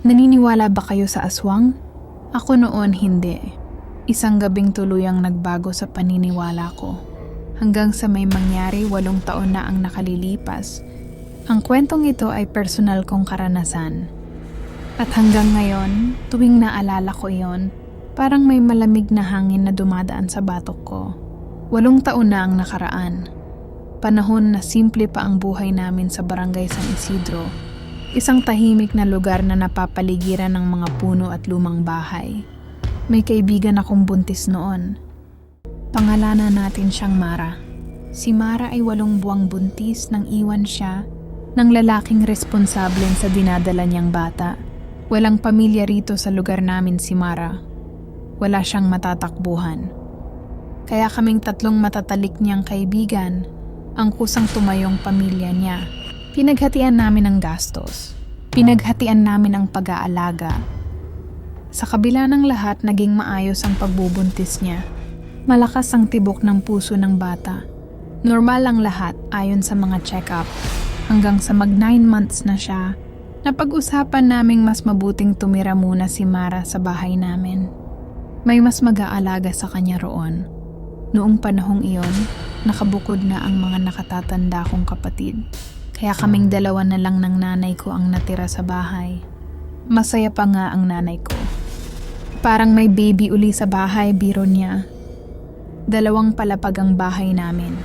Naniniwala ba kayo sa aswang? Ako noon hindi. Isang gabing tuluyang nagbago sa paniniwala ko. Hanggang sa may mangyari 8 taon na ang nakalilipas. Ang kwentong ito ay personal kong karanasan. At hanggang ngayon, tuwing naalala ko iyon, parang may malamig na hangin na dumadaan sa batok ko. 8 taon na ang nakaraan. Panahon na simple pa ang buhay namin sa Barangay San Isidro. Isang tahimik na lugar na napapaligiran ng mga puno at lumang bahay. May kaibigan akong buntis noon. Pangalanan natin siyang Mara. Si Mara ay 8 buwang buntis nang iwan siya ng lalaking responsable sa dinadala niyang bata. Walang pamilya rito sa lugar namin si Mara. Wala siyang matatakbuhan. Kaya kaming 3 matatalik niyang kaibigan ang kusang tumayong pamilya niya. Pinaghatian namin ang gastos. Pinaghatian namin ang pag-aalaga. Sa kabila ng lahat, naging maayos ang pagbubuntis niya. Malakas ang tibok ng puso ng bata. Normal ang lahat ayon sa mga check-up. Hanggang sa mag 9 months na siya, napag-usapan naming mas mabuting tumira muna si Mara sa bahay namin. May mas mag-aalaga sa kanya roon. Noong panahong iyon, nakabukod na ang mga nakatatanda kong kapatid. Kaya kaming 2 na lang ng nanay ko ang natira sa bahay. Masaya pa nga ang nanay ko. Parang may baby uli sa bahay, biro niya. 2 palapag ang bahay namin.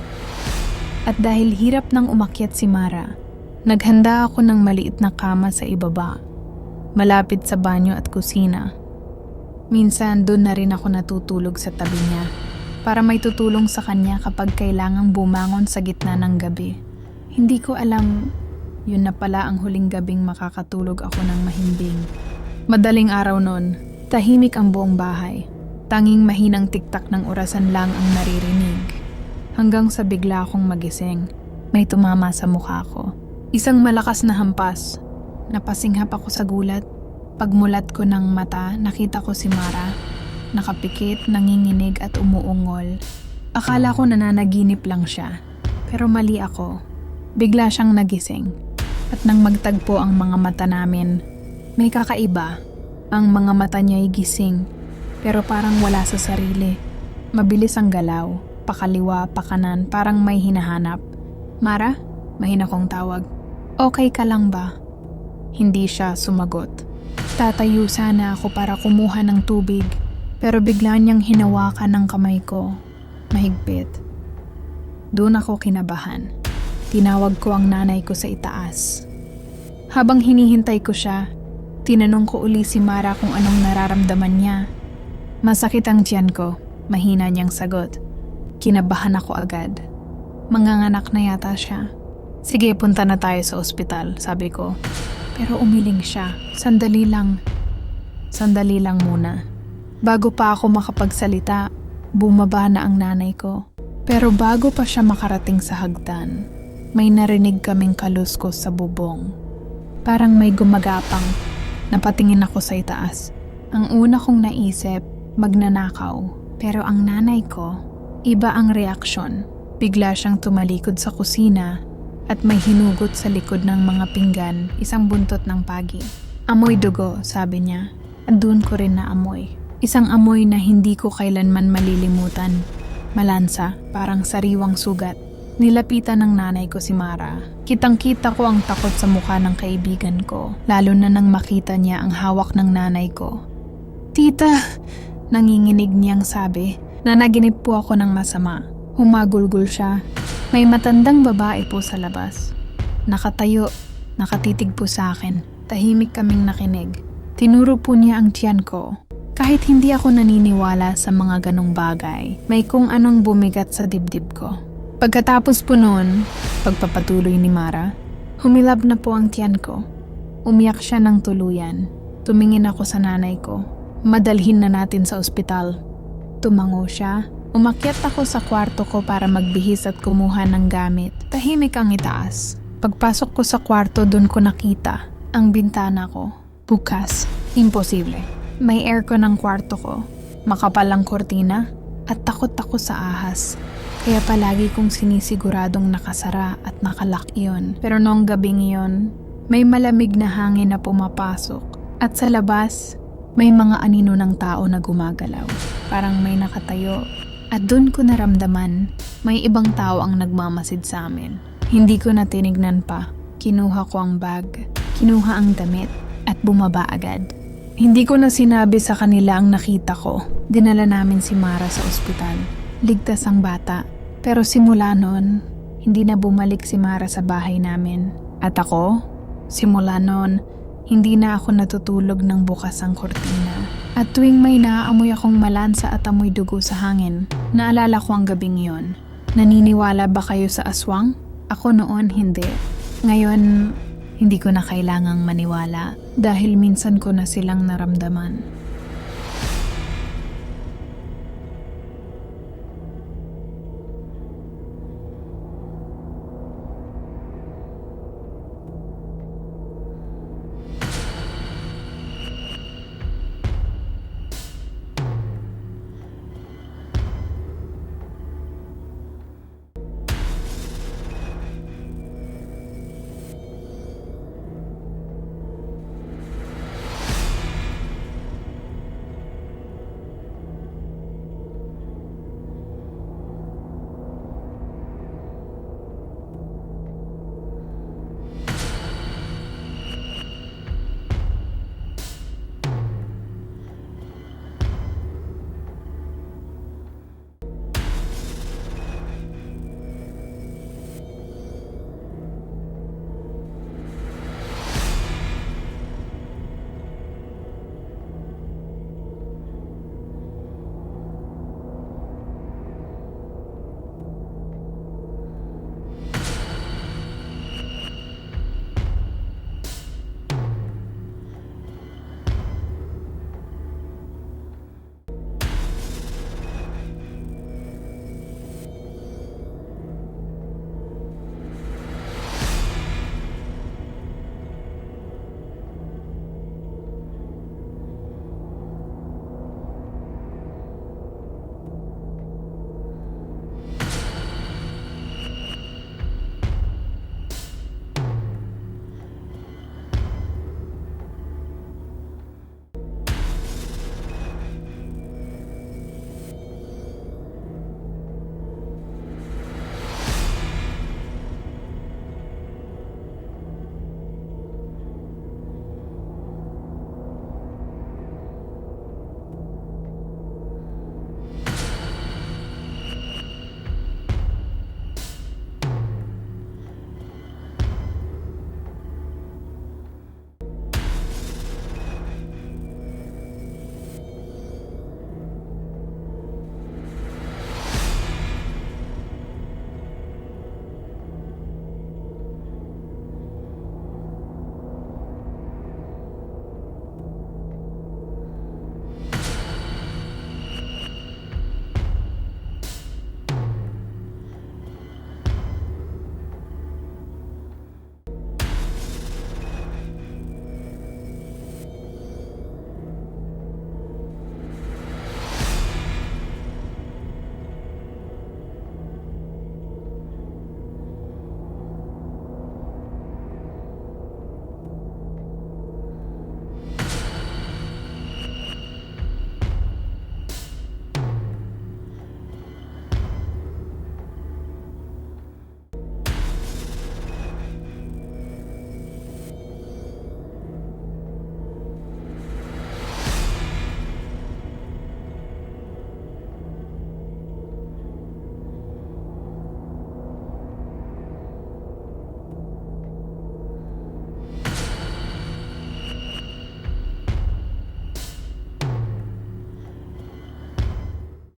At dahil hirap nang umakyat si Mara, naghanda ako ng maliit na kama sa ibaba, malapit sa banyo at kusina. Minsan doon na rin ako natutulog sa tabi niya para may tutulong sa kanya kapag kailangang bumangon sa gitna ng gabi. Hindi ko alam, yun na pala ang huling gabing makakatulog ako ng mahimbing. Madaling araw noon, tahimik ang buong bahay. Tanging mahinang tiktak ng orasan lang ang naririnig. Hanggang sa bigla akong magising, may tumama sa mukha ko. Isang malakas na hampas. Napasinghap ako sa gulat. Pagmulat ko ng mata, nakita ko si Mara. Nakapikit, nanginginig at umuungol. Akala ko nananaginip lang siya. Pero mali ako. Bigla siyang nagising. At nang magtagpo ang mga mata namin, may kakaiba. Ang mga mata niya ay gising, pero parang wala sa sarili. Mabilis ang galaw. Pakaliwa, pakanan, parang may hinahanap. Mara? Mahina kong tawag. Okay ka lang ba? Hindi siya sumagot. Tatayo sana ako para kumuha ng tubig, pero bigla niyang hinawakan ng kamay ko. Mahigpit. Doon ako kinabahan. Tinawag ko ang nanay ko sa itaas. Habang hinihintay ko siya, tinanong ko uli si Mara kung anong nararamdaman niya. Masakit ang tiyan ko, mahina niyang sagot. Kinabahan ako agad. Manganganak na yata siya. Sige, punta na tayo sa ospital, sabi ko. Pero umiling siya. Sandali lang. Sandali lang muna. Bago pa ako makapagsalita, bumaba na ang nanay ko. Pero bago pa siya makarating sa hagdan, may narinig kaming kaluskos sa bubong. Parang may gumagapang. Napatingin ako sa itaas. Ang una kong naisip, magnanakaw. Pero ang nanay ko, iba ang reaksyon. Bigla siyang tumalikod sa kusina at may hinugot sa likod ng mga pinggan, isang buntot ng pagi. Amoy dugo, sabi niya. At doon ko rin naamoy. Isang amoy na hindi ko kailanman malilimutan. Malansa, parang sariwang sugat. Nilapitan ng nanay ko si Mara. Kitang-kita ko ang takot sa mukha ng kaibigan ko, lalo na nang makita niya ang hawak ng nanay ko. Tita! Nanginginig niyang sabi. Nanaginip po ako ng masama. Humagulgol siya. May matandang babae po sa labas. Nakatayo, nakatitig po sa akin. Tahimik kaming nakinig. Tinuro po niya ang tiyan ko. Kahit hindi ako naniniwala sa mga ganong bagay, may kung anong bumigat sa dibdib ko. Pagkatapos po noon, pagpapatuloy ni Mara, humilab na po ang tiyan ko. Umiyak siya ng tuluyan. Tumingin ako sa nanay ko. Madalhin na natin sa ospital. Tumango siya. Umakyat ako sa kwarto ko para magbihis at kumuha ng gamit. Tahimik ang itaas. Pagpasok ko sa kwarto, doon ko nakita ang bintana ko. Bukas. Imposible. May aircon ang kwarto ko. Makapal ang kortina. At takot ako sa ahas. Kaya palagi kong sinisiguradong nakasara at nakalak iyon. Pero noong gabing iyon, may malamig na hangin na pumapasok. At sa labas, may mga anino ng tao na gumagalaw. Parang may nakatayo. At dun ko naramdaman, may ibang tao ang nagmamasid sa amin. Hindi ko na tinignan pa. Kinuha ko ang bag, kinuha ang damit, at bumaba agad. Hindi ko na sinabi sa kanila ang nakita ko. Dinala namin si Mara sa ospital. Ligtas ang bata. Pero simula noon, hindi na bumalik si Mara sa bahay namin. At ako, simula noon, hindi na ako natutulog ng bukas ang kortina. At tuwing may naaamoy akong malansa at amoy dugo sa hangin, naalala ko ang gabing yon. Naniniwala ba kayo sa aswang? Ako noon hindi. Ngayon, hindi ko na kailangang maniwala dahil minsan ko na silang naramdaman.